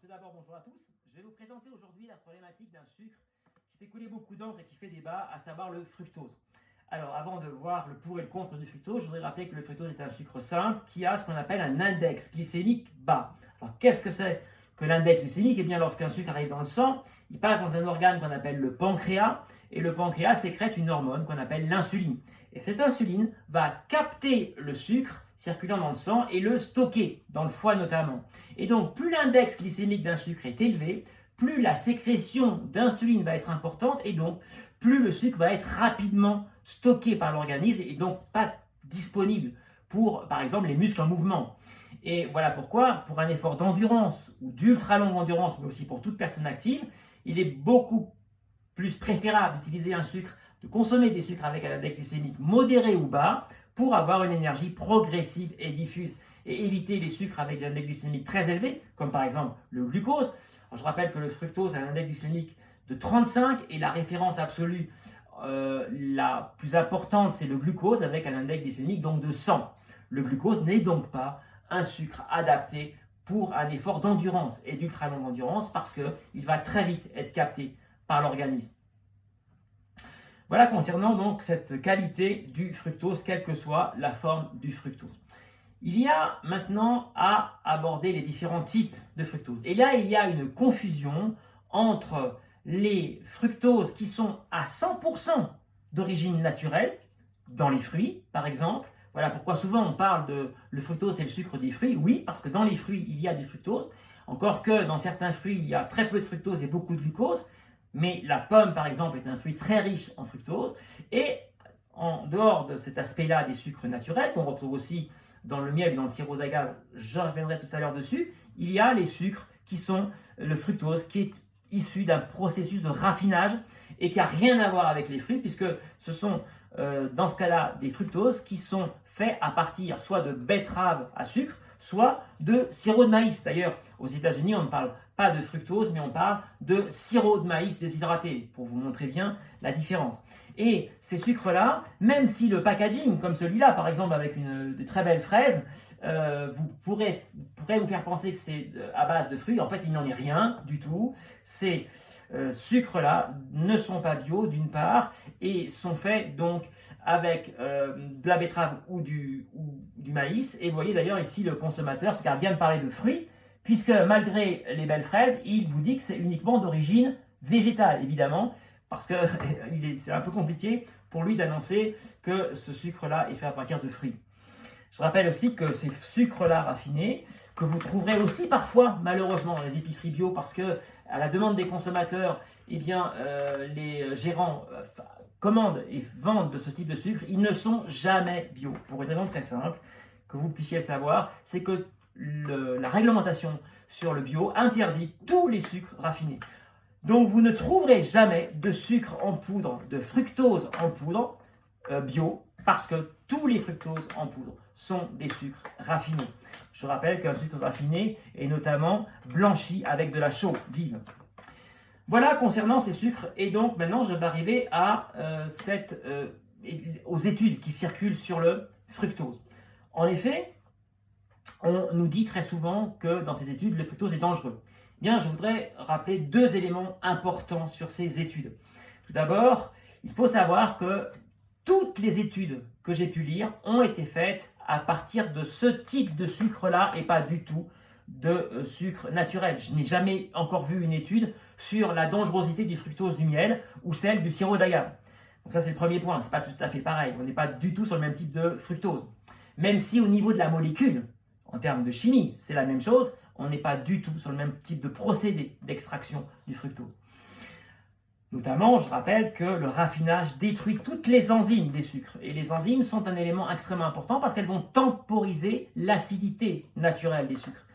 Tout d'abord, bonjour à tous. Je vais vous présenter aujourd'hui la problématique d'un sucre qui fait couler beaucoup d'encre et qui fait débat, à savoir le fructose. Alors, avant de voir le pour et le contre du fructose, je voudrais rappeler que le fructose est un sucre simple qui a ce qu'on appelle un index glycémique bas. Alors, qu'est-ce que c'est que l'index glycémique? Eh bien, lorsqu'un sucre arrive dans le sang, il passe dans un organe qu'on appelle le pancréas, et le pancréas sécrète une hormone qu'on appelle l'insuline. Et cette insuline va capter le sucre circulant dans le sang et le stocker, dans le foie notamment. Et donc, plus l'index glycémique d'un sucre est élevé, plus la sécrétion d'insuline va être importante, et donc, plus le sucre va être rapidement stocké par l'organisme et donc pas disponible pour, par exemple, les muscles en mouvement. Et voilà pourquoi, pour un effort d'endurance ou d'ultra longue endurance, mais aussi pour toute personne active, il est beaucoup plus préférable d'utiliser un sucre, de consommer des sucres avec un index glycémique modéré ou bas pour avoir une énergie progressive et diffuse et éviter les sucres avec un index glycémique très élevé, comme par exemple le glucose. Alors, je rappelle que le fructose a un index glycémique de 35 et la référence absolue la plus importante, c'est le glucose avec un index glycémique donc de 100. Le glucose n'est donc pas un sucre adapté pour un effort d'endurance et d'ultra longue endurance parce qu'il va très vite être capté par l'organisme. Voilà concernant donc cette qualité du fructose, quelle que soit la forme du fructose. Il y a maintenant à aborder les différents types de fructose. Et là, il y a une confusion entre les fructoses qui sont à 100% d'origine naturelle, dans les fruits par exemple. Voilà pourquoi souvent on parle de le fructose et le sucre des fruits. Oui, parce que dans les fruits, il y a du fructose. Encore que dans certains fruits, il y a très peu de fructose et beaucoup de glucose. Mais la pomme, par exemple, est un fruit très riche en fructose. Et en dehors de cet aspect-là des sucres naturels, qu'on retrouve aussi dans le miel et dans le sirop d'agave, je reviendrai tout à l'heure dessus, il y a les sucres qui sont le fructose, qui est issu d'un processus de raffinage et qui n'a rien à voir avec les fruits, puisque ce sont dans ce cas-là des fructoses qui sont faits à partir soit de betterave à sucre, soit de sirop de maïs. D'ailleurs, aux États-Unis, on ne parle pas de fructose, mais on parle de sirop de maïs déshydraté, pour vous montrer bien la différence. Et ces sucres-là, même si le packaging, comme celui-là, par exemple, avec de très belles fraises, pourrait vous faire penser que c'est à base de fruits, en fait, il n'en est rien du tout. Ces sucres-là ne sont pas bio, d'une part, et sont faits donc avec de la betterave ou du maïs. Et vous voyez d'ailleurs ici, le consommateur se garde bien de parler de fruits, puisque malgré les belles fraises, il vous dit que c'est uniquement d'origine végétale, évidemment, parce que c'est un peu compliqué pour lui d'annoncer que ce sucre-là est fait à partir de fruits. Je rappelle aussi que ces sucres-là raffinés, que vous trouverez aussi parfois, malheureusement, dans les épiceries bio, parce que à la demande des consommateurs, eh bien, les gérants commandent et vendent de ce type de sucre, ils ne sont jamais bio. Pour une raison très simple, que vous puissiez le savoir, c'est que la réglementation sur le bio interdit tous les sucres raffinés. Donc vous ne trouverez jamais de sucre en poudre, de fructose en poudre bio, parce que tous les fructoses en poudre sont des sucres raffinés. Je rappelle qu'un sucre raffiné est notamment blanchi avec de la chaux vive. Voilà concernant ces sucres, et donc maintenant je vais arriver aux études qui circulent sur le fructose. En effet, on nous dit très souvent que dans ces études, le fructose est dangereux. Bien, je voudrais rappeler deux éléments importants sur ces études. Tout d'abord, il faut savoir que toutes les études que j'ai pu lire ont été faites à partir de ce type de sucre-là et pas du tout de sucre naturel. Je n'ai jamais encore vu une étude sur la dangerosité du fructose du miel ou celle du sirop d'agave. Donc ça, c'est le premier point. Ce n'est pas tout à fait pareil. On n'est pas du tout sur le même type de fructose. Même si au niveau de la molécule, en termes de chimie, c'est la même chose, on n'est pas du tout sur le même type de procédé d'extraction du fructose. Notamment, je rappelle que le raffinage détruit toutes les enzymes des sucres. Et les enzymes sont un élément extrêmement important parce qu'elles vont temporiser l'acidité naturelle des sucres.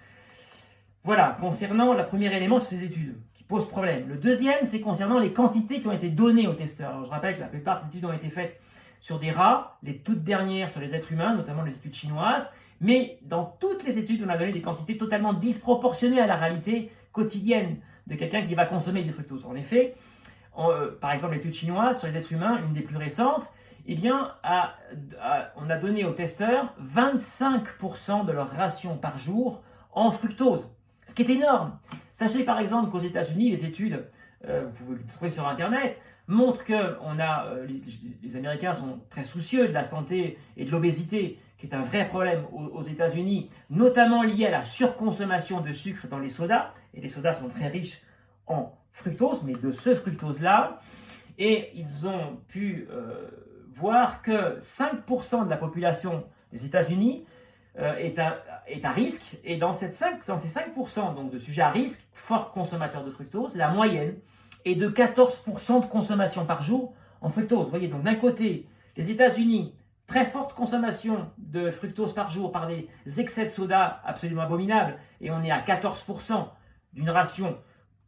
Voilà, concernant le premier élément de ces études qui pose problème. Le deuxième, c'est concernant les quantités qui ont été données aux testeurs. Alors, je rappelle que la plupart des études ont été faites sur des rats, les toutes dernières sur les êtres humains, notamment les études chinoises. Mais dans toutes les études, on a donné des quantités totalement disproportionnées à la réalité quotidienne de quelqu'un qui va consommer du fructose. En effet, par exemple, l'étude chinoise sur les êtres humains, une des plus récentes, eh bien, on a donné aux testeurs 25% de leur ration par jour en fructose, ce qui est énorme. Sachez par exemple qu'aux États-Unis, les études, vous pouvez le trouver sur Internet, montrent que les Américains sont très soucieux de la santé et de l'obésité, qui est un vrai problème aux États-Unis, notamment lié à la surconsommation de sucre dans les sodas. Et les sodas sont très riches en fructose, mais de ce fructose-là. Et ils ont pu voir que 5% de la population des États-Unis est à risque. Et dans ces 5% donc, de sujets à risque, forts consommateurs de fructose, la moyenne est de 14% de consommation par jour en fructose. Vous voyez, donc d'un côté, les États-Unis, très forte consommation de fructose par jour par des excès de soda absolument abominables, et on est à 14% d'une ration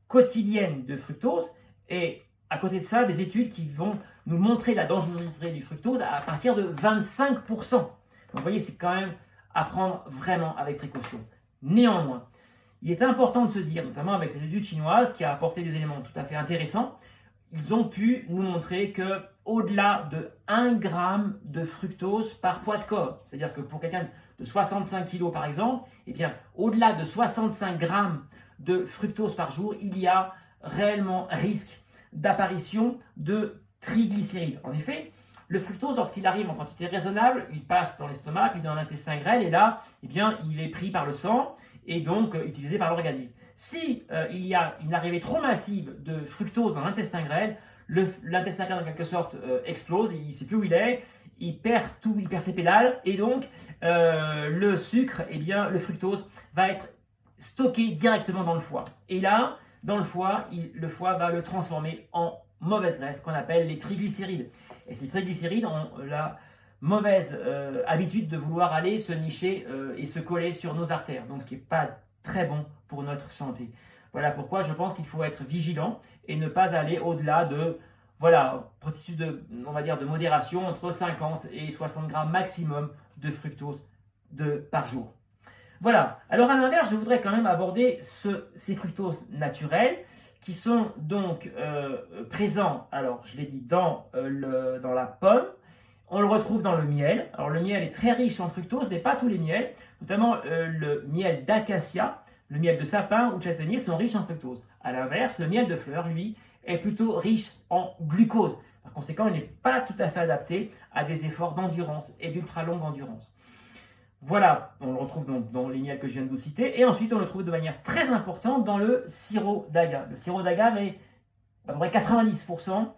quotidienne de fructose, et à côté de ça, des études qui vont nous montrer la dangerosité du fructose à partir de 25%. Donc vous voyez, c'est quand même à prendre vraiment avec précaution. Néanmoins, il est important de se dire, notamment avec ces études chinoises qui a apporté des éléments tout à fait intéressants, ils ont pu nous montrer que au-delà de 1 gramme de fructose par poids de corps, c'est-à-dire que pour quelqu'un de 65 kg par exemple, eh bien, au-delà de 65 grammes de fructose par jour, il y a réellement risque d'apparition de triglycérides. En effet, le fructose, lorsqu'il arrive en quantité raisonnable, il passe dans l'estomac, puis dans l'intestin grêle, et là, eh bien, il est pris par le sang et donc utilisé par l'organisme. Si il y a une arrivée trop massive de fructose dans l'intestin grêle, l'intestin grêle en quelque sorte explose, il ne sait plus où il est, il perd tout, il perd ses pédales, et donc le sucre, eh bien, le fructose va être stocké directement dans le foie. Et là, dans le foie va le transformer en mauvaise graisse qu'on appelle les triglycérides. Et ces triglycérides ont la mauvaise habitude de vouloir aller se nicher et se coller sur nos artères, donc ce qui n'est pas très bon pour notre santé. Voilà pourquoi je pense qu'il faut être vigilant et ne pas aller au-delà de, voilà, processus on va dire de modération entre 50 et 60 grammes maximum de fructose par jour. Voilà, alors à l'inverse, je voudrais quand même aborder ces fructoses naturels qui sont donc présents, alors je l'ai dit, dans la pomme. On le retrouve dans le miel. Alors le miel est très riche en fructose, mais pas tous les miels, notamment le miel d'acacia, le miel de sapin ou de châtaignier sont riches en fructose. A l'inverse, le miel de fleur, lui, est plutôt riche en glucose. Par conséquent, il n'est pas tout à fait adapté à des efforts d'endurance et d'ultra longue endurance. Voilà, on le retrouve donc dans les miels que je viens de vous citer, et ensuite on le trouve de manière très importante dans le sirop d'agave. Le sirop d'agave est à peu près 90%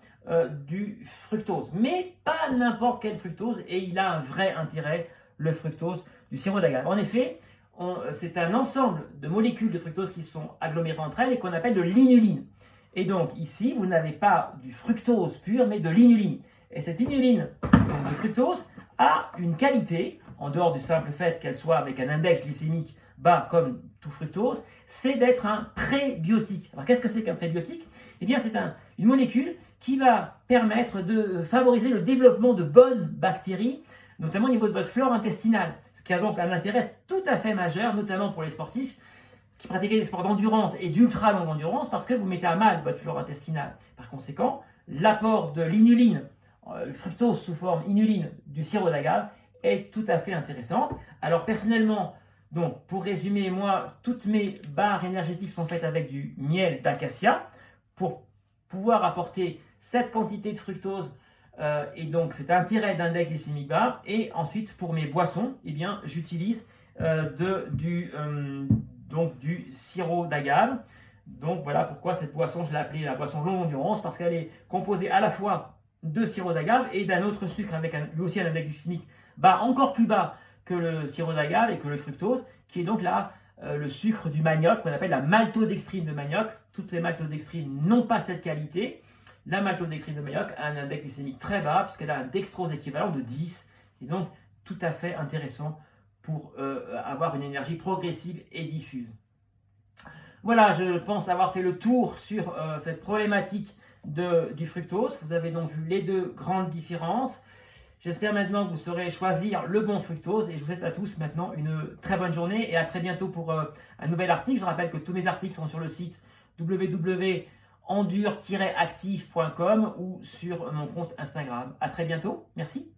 du fructose, mais pas n'importe quel fructose, et il a un vrai intérêt, le fructose du sirop d'agave. En effet, c'est un ensemble de molécules de fructose qui sont agglomérées entre elles et qu'on appelle de l'inuline. Et donc ici, vous n'avez pas du fructose pur, mais de l'inuline. Et cette inuline, donc de fructose, a une qualité, en dehors du simple fait qu'elle soit avec un index glycémique bas comme tout fructose, c'est d'être un prébiotique. Alors qu'est-ce que c'est qu'un prébiotique? Eh bien c'est une molécule qui va permettre de favoriser le développement de bonnes bactéries, notamment au niveau de votre flore intestinale, ce qui a donc un intérêt tout à fait majeur, notamment pour les sportifs qui pratiquent des sports d'endurance et d'ultra longue endurance, parce que vous mettez à mal votre flore intestinale. Par conséquent, l'apport de l'inuline, le fructose sous forme inuline du sirop d'agave, est tout à fait intéressante. Alors personnellement, donc pour résumer, moi, toutes mes barres énergétiques sont faites avec du miel d'acacia pour pouvoir apporter cette quantité de fructose et donc cet intérêt d'index glycémique bas. Et ensuite, pour mes boissons, eh bien, j'utilise du sirop d'agave. Donc voilà pourquoi cette boisson, je l'ai appelée la boisson longue endurance, parce qu'elle est composée à la fois de sirop d'agave et d'un autre sucre avec lui aussi un index glycémique bas, encore plus bas que le sirop d'agave et que le fructose, qui est donc là le sucre du manioc, qu'on appelle la maltodextrine de manioc. Toutes les maltodextrines n'ont pas cette qualité. La maltodextrine de manioc a un index glycémique très bas, puisqu'elle a un dextrose équivalent de 10, et donc tout à fait intéressant pour avoir une énergie progressive et diffuse. Voilà, je pense avoir fait le tour sur cette problématique du fructose. Vous avez donc vu les deux grandes différences. J'espère maintenant que vous saurez choisir le bon fructose, et je vous souhaite à tous maintenant une très bonne journée et à très bientôt pour un nouvel article. Je rappelle que tous mes articles sont sur le site www.endure-active.com ou sur mon compte Instagram. À très bientôt, merci.